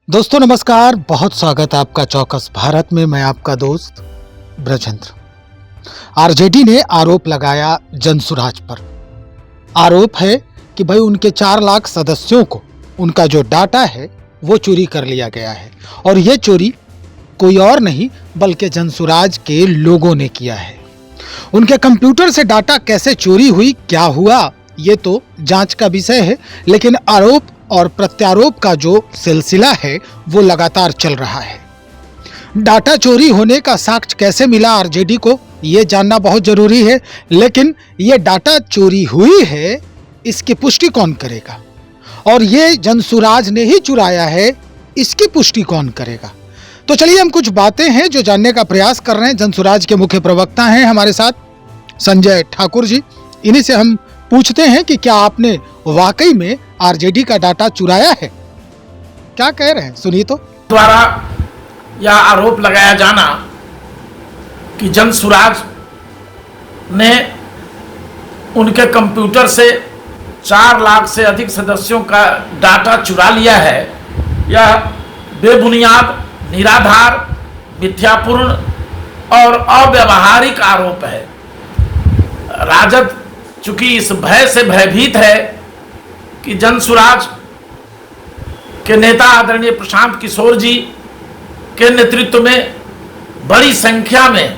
दोस्तों नमस्कार, बहुत स्वागत है आपका चौकस भारत में। मैं आपका दोस्त ब्रजेंद्र। आरजेडी ने आरोप लगाया जनसुराज पर। आरोप है कि भाई उनके 4 लाख सदस्यों को उनका जो डाटा है वो चोरी कर लिया गया है और ये चोरी कोई और नहीं बल्कि जनसुराज के लोगों ने किया है। उनके कंप्यूटर से डाटा कैसे चोरी हुई, क्या हुआ, ये तो जांच का विषय है, लेकिन आरोप और प्रत्यारोप का जो सिलसिला है वो लगातार चल रहा है। डाटा चोरी होने का साक्ष्य कैसे मिला आरजेडी को, ये जानना बहुत जरूरी है, लेकिन ये डाटा चोरी हुई है इसकी पुष्टि कौन करेगा, और ये जनसुराज ने ही चुराया है इसकी पुष्टि कौन करेगा। तो चलिए हम कुछ बातें हैं जो जानने का प्रयास कर रहे हैं। जनसुराज के मुख्य प्रवक्ता हैं हमारे साथ संजय ठाकुर जी। इन्हीं से हम पूछते हैं कि क्या आपने वाकई में आरजेडी का डाटा चुराया है, क्या कह रहे हैं, सुनिए तो। द्वारा यह आरोप लगाया जाना कि जनसुराज ने उनके कंप्यूटर से 4 लाख से अधिक सदस्यों का डाटा चुरा लिया है, यह बेबुनियाद, निराधार, मिथ्यापूर्ण और अव्यावहारिक आरोप है। राजद चूंकि इस भय से भयभीत है कि जनसुराज के नेता आदरणीय प्रशांत किशोर जी के नेतृत्व में बड़ी संख्या में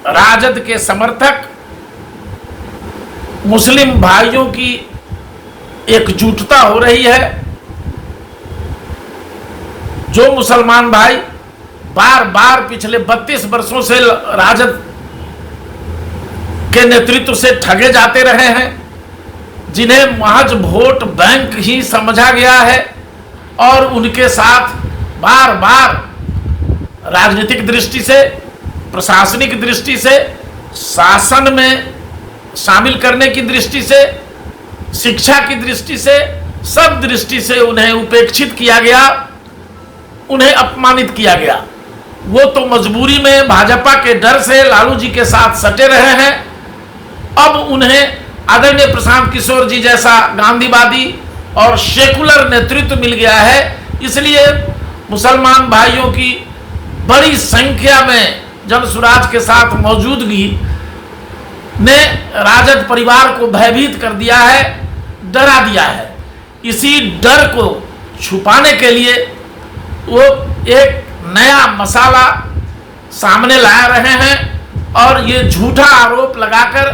राजद के समर्थक मुस्लिम भाइयों की एकजुटता हो रही है। जो मुसलमान भाई बार बार पिछले 32 वर्षों से राजद के नेतृत्व से ठगे जाते रहे हैं, जिन्हें महज वोट बैंक ही समझा गया है और उनके साथ बार बार राजनीतिक दृष्टि से, प्रशासनिक दृष्टि से, शासन में शामिल करने की दृष्टि से, शिक्षा की दृष्टि से, सब दृष्टि से उन्हें उपेक्षित किया गया, उन्हें अपमानित किया गया। वो तो मजबूरी में भाजपा के डर से लालू जी के साथ सटे रहे हैं। अब उन्हें आदरणीय प्रशांत किशोर जी जैसा गांधीवादी और सेकुलर नेतृत्व मिल गया है, इसलिए मुसलमान भाइयों की बड़ी संख्या में जनसुराज के साथ मौजूदगी ने राजद परिवार को भयभीत कर दिया है, डरा दिया है। इसी डर को छुपाने के लिए वो एक नया मसाला सामने ला रहे हैं और ये झूठा आरोप लगाकर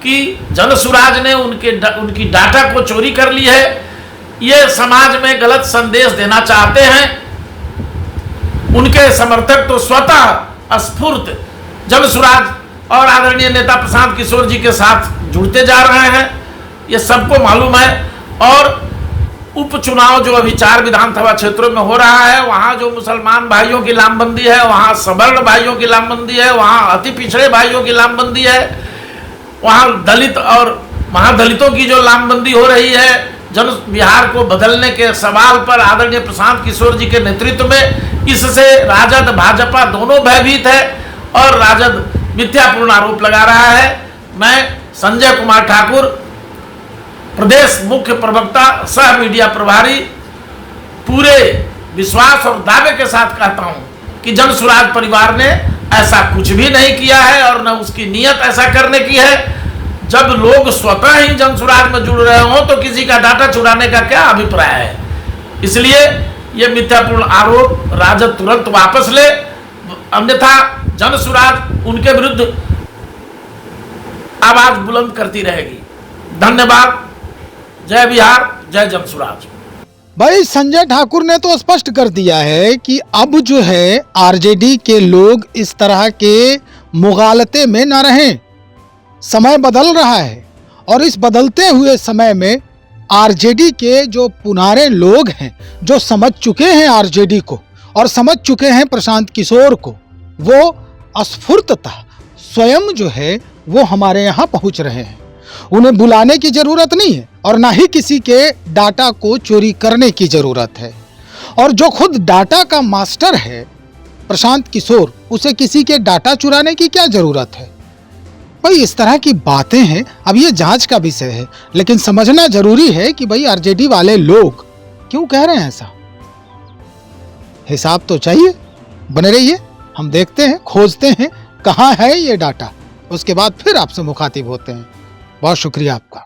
कि जनसुराज ने उनकी डाटा को चोरी कर ली है, ये समाज में गलत संदेश देना चाहते हैं। उनके समर्थक तो स्वतः स्फूर्त जनसुराज और आदरणीय नेता प्रशांत किशोर जी के साथ जुड़ते जा रहे हैं, ये सबको मालूम है। और उपचुनाव जो अभी 4 विधानसभा क्षेत्रों में हो रहा है, वहाँ जो मुसलमान भाइयों की लामबंदी है, वहाँ सवर्ण भाइयों की लामबंदी है, वहाँ अति पिछड़े भाइयों की लामबंदी है, वहाँ दलित और महादलितों की जो लामबंदी हो रही है, जन बिहार को बदलने के सवाल पर आदरणीय प्रशांत किशोर जी के नेतृत्व में, इससे राजद भाजपा दोनों भयभीत है और राजद मिथ्यापूर्ण आरोप लगा रहा है। मैं संजय कुमार ठाकुर, प्रदेश मुख्य प्रवक्ता सह मीडिया प्रभारी, पूरे विश्वास और दावे के साथ कहता हूं कि जनसुराज परिवार ने ऐसा कुछ भी नहीं किया है और न उसकी नीयत ऐसा करने की है। जब लोग स्वतः ही जनसुराज में जुड़ रहे हो तो किसी का डाटा चुराने का क्या अभिप्राय है। इसलिए ये मिथ्यापूर्ण आरोप राजद तुरंत वापस ले, अन्यथा जनसुराज उनके विरुद्ध आवाज बुलंद करती रहेगी। धन्यवाद। जय बिहार, जय जनसुराज। भाई संजय ठाकुर ने तो स्पष्ट कर दिया है कि अब जो है आरजेडी के लोग इस तरह के मुगालते में न रहें। समय बदल रहा है और इस बदलते हुए समय में आरजेडी के जो पुनारे लोग हैं, जो समझ चुके हैं आरजेडी को और समझ चुके हैं प्रशांत किशोर को, वो स्फूर्ततः स्वयं जो है वो हमारे यहाँ पहुँच रहे हैं। उन्हें बुलाने की जरूरत नहीं है और ना ही किसी के डाटा को चोरी करने की जरूरत है। और जो खुद डाटा का मास्टर है प्रशांत किशोर, उसे किसी के डाटा चुराने की क्या जरूरत है। भाई इस तरह की बातें हैं। अब ये जांच का विषय है, लेकिन समझना जरूरी है कि भाई आरजेडी वाले लोग क्यों कह रहे हैं ऐसा। हिसाब तो चाहिए। बने रहिए, हम देखते हैं, खोजते हैं कहाँ है ये डाटा, उसके बाद फिर आपसे मुखातिब होते हैं। बहुत शुक्रिया आपका।